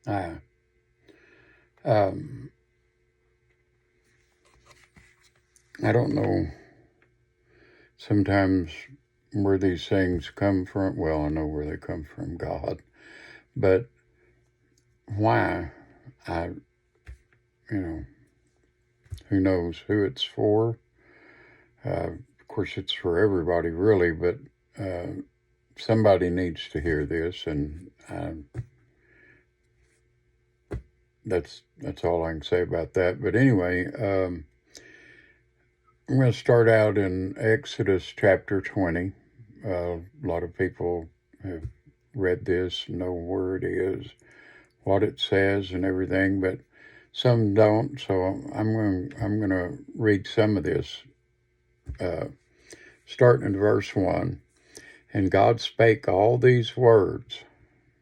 I, um, I don't know sometimes where these things come from. Well, I know where they come from, God, but why? I, you know, who knows who it's for? Of course, it's for everybody, really, but uh, somebody needs to hear this, and that's all I can say about that. But anyway, I'm going to start out in Exodus chapter 20. A lot of people have read this, know where it is, what it says, and everything, but some don't. So I'm going to read some of this, uh, starting in verse 1. And God spake all these words,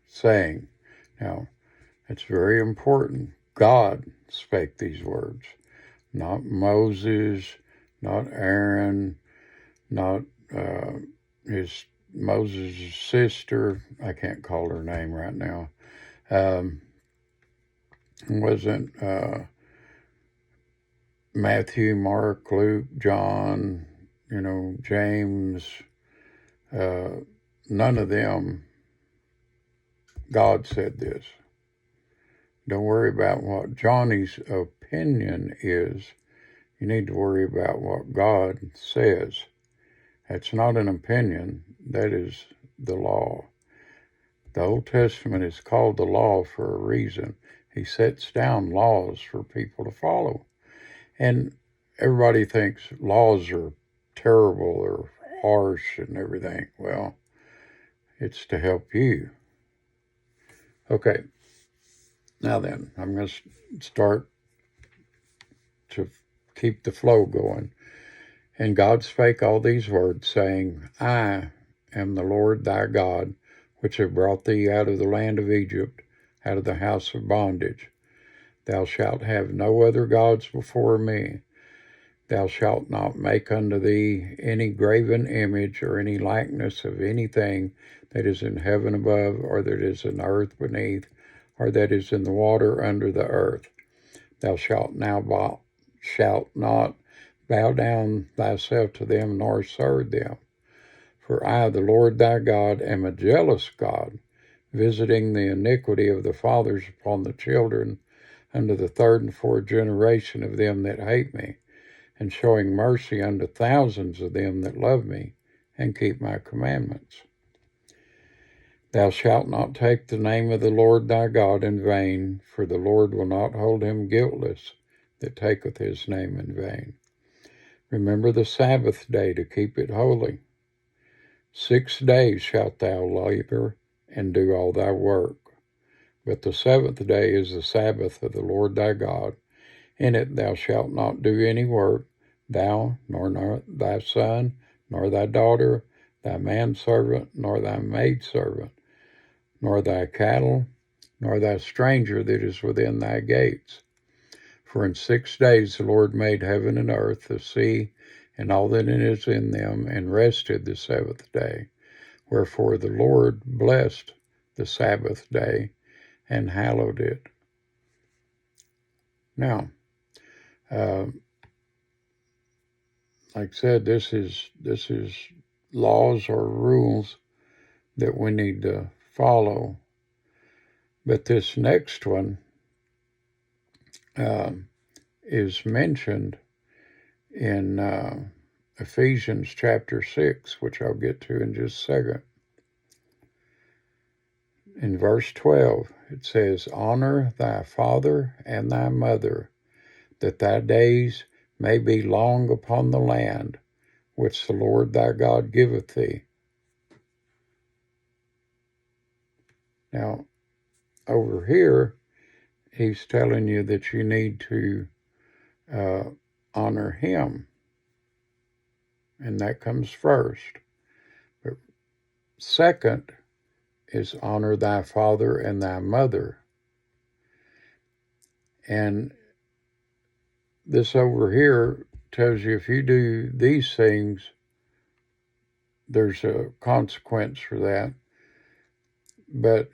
saying, now it's very important. God spake these words, not Moses, not Aaron, not his Moses' sister. I can't call her name right now. Um, wasn't Matthew, Mark, Luke, John, James. Uh, None of them. God said this. Don't worry about what Johnny's opinion is. You need to worry about what God says. That's not an opinion. That is the law. The Old Testament is called the law for a reason. He sets down laws for people to follow. And everybody thinks laws are terrible or harsh and everything. Well, it's to help you. Okay, now then, I'm going to start to keep the flow going. And God spake all these words, saying, I am the Lord thy God, which have brought thee out of the land of Egypt, out of the house of bondage. Thou shalt have no other gods before me. Thou shalt not make unto thee any graven image or any likeness of anything that is in heaven above, or that is in the earth beneath, or that is in the water under the earth. Thou shalt not bow down thyself to them, nor serve them. For I, the Lord thy God, am a jealous God, visiting the iniquity of the fathers upon the children, unto the third and fourth generation of them that hate me, and showing mercy unto thousands of them that love me, and keep my commandments. Thou shalt not take the name of the Lord thy God in vain, for the Lord will not hold him guiltless that taketh his name in vain. Remember the Sabbath day to keep it holy. 6 days shalt thou labor and do all thy work. But the seventh day is the Sabbath of the Lord thy God. In it thou shalt not do any work, thou, nor thy son, nor thy daughter, thy manservant, nor thy maidservant, nor thy cattle, nor thy stranger that is within thy gates. For in 6 days the Lord made heaven and earth, the sea, and all that is in them, and rested the seventh day. Wherefore the Lord blessed the Sabbath day and hallowed it. Now, like I said, this is laws or rules that we need to follow. But this next one is mentioned in Ephesians chapter 6, which I'll get to in just a second. In verse 12, it says, Honor thy father and thy mother, that thy days may be long upon the land which the Lord thy God giveth thee. Now, over here, he's telling you that you need to honor him, and that comes first. But second is honor thy father and thy mother. And this over here tells you if you do these things, there's a consequence for that. But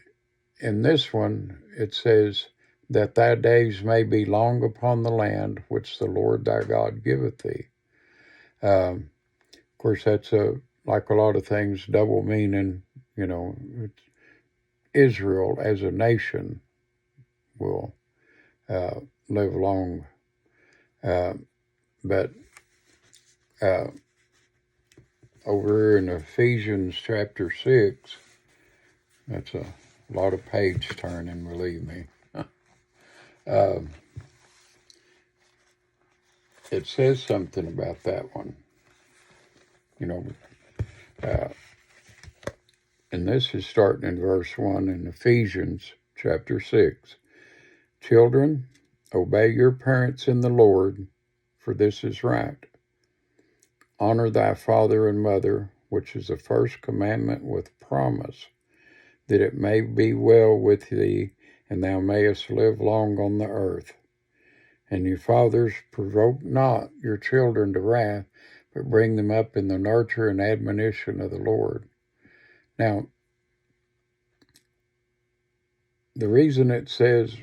in this one, it says, that thy days may be long upon the land which the Lord thy God giveth thee. Of course, that's like a lot of things, double meaning. Israel as a nation will live long. But over in Ephesians chapter 6, that's a lot of page turning, believe me. It says something about that one. And this is starting in verse 1 in Ephesians chapter 6. Children, obey your parents in the Lord, for this is right. Honor thy father and mother, which is the first commandment with promise, that it may be well with thee, and thou mayest live long on the earth. And you fathers, provoke not your children to wrath, but bring them up in the nurture and admonition of the Lord. Now, the reason it says,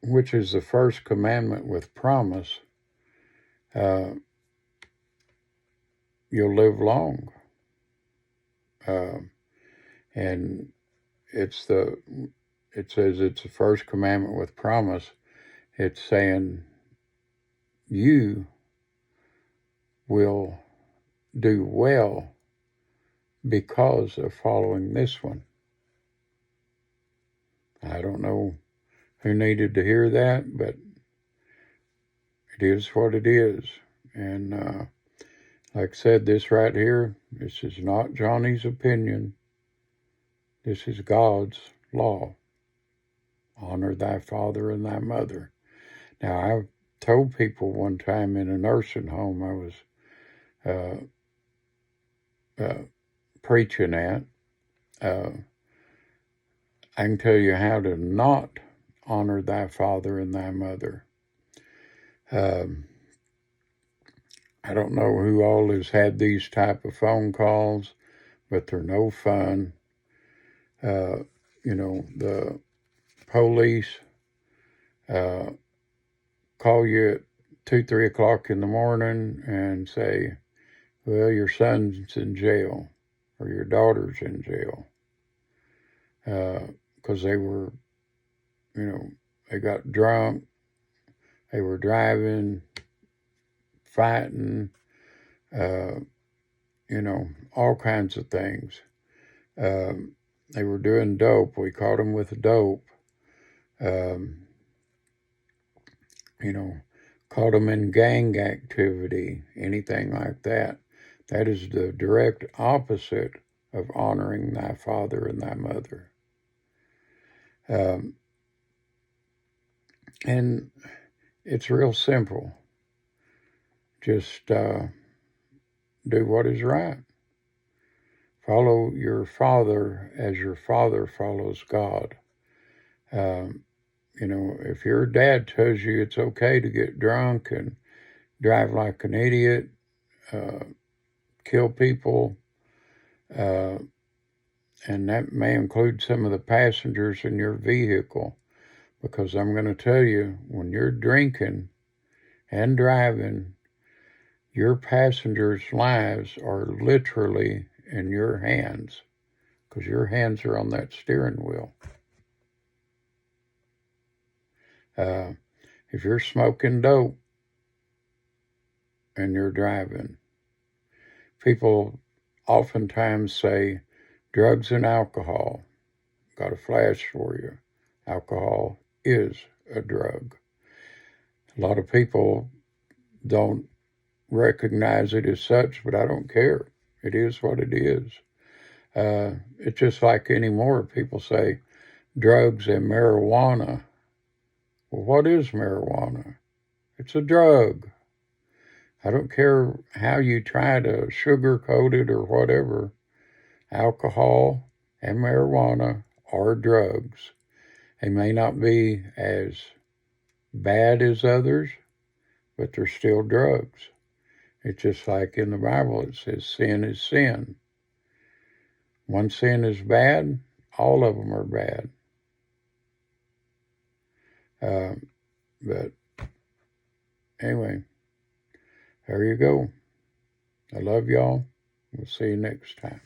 which is the first commandment with promise, you'll live long. And it says it's the first commandment with promise. It's saying you will do well because of following this one. I don't know who needed to hear that, but it is what it is. And like I said, this right here, this is not Johnny's opinion. This is God's law. Honor thy father and thy mother. Now, I told people one time in a nursing home I was preaching at, I can tell you how to not honor thy father and thy mother. I don't know who all has had these type of phone calls, but they're no fun. The police call you at 2, 3 o'clock in the morning and say, well, your son's in jail or your daughter's in jail. Because they were, they got drunk, they were driving, fighting, all kinds of things. They were doing dope. We caught them with dope. Caught them in gang activity, anything like that. That is the direct opposite of honoring thy father and thy mother. And it's real simple. Just do what is right. Follow your father as your father follows God. If your dad tells you it's okay to get drunk and drive like an idiot, kill people, and that may include some of the passengers in your vehicle, because I'm going to tell you, when you're drinking and driving, your passengers' lives are literally in your hands, because your hands are on that steering wheel. If you're smoking dope and you're driving, people oftentimes say drugs and alcohol. Got a flash for you. Alcohol is a drug. A lot of people don't recognize it as such, but I don't care. It is what it is. It's just like anymore. People say drugs and marijuana. Well, what is marijuana? It's a drug. I don't care how you try to sugarcoat it or whatever. Alcohol and marijuana are drugs. They may not be as bad as others, but they're still drugs. It's just like in the Bible, it says sin is sin. One sin is bad, All of them are bad. But anyway, there you go. I love y'all. We'll see you next time.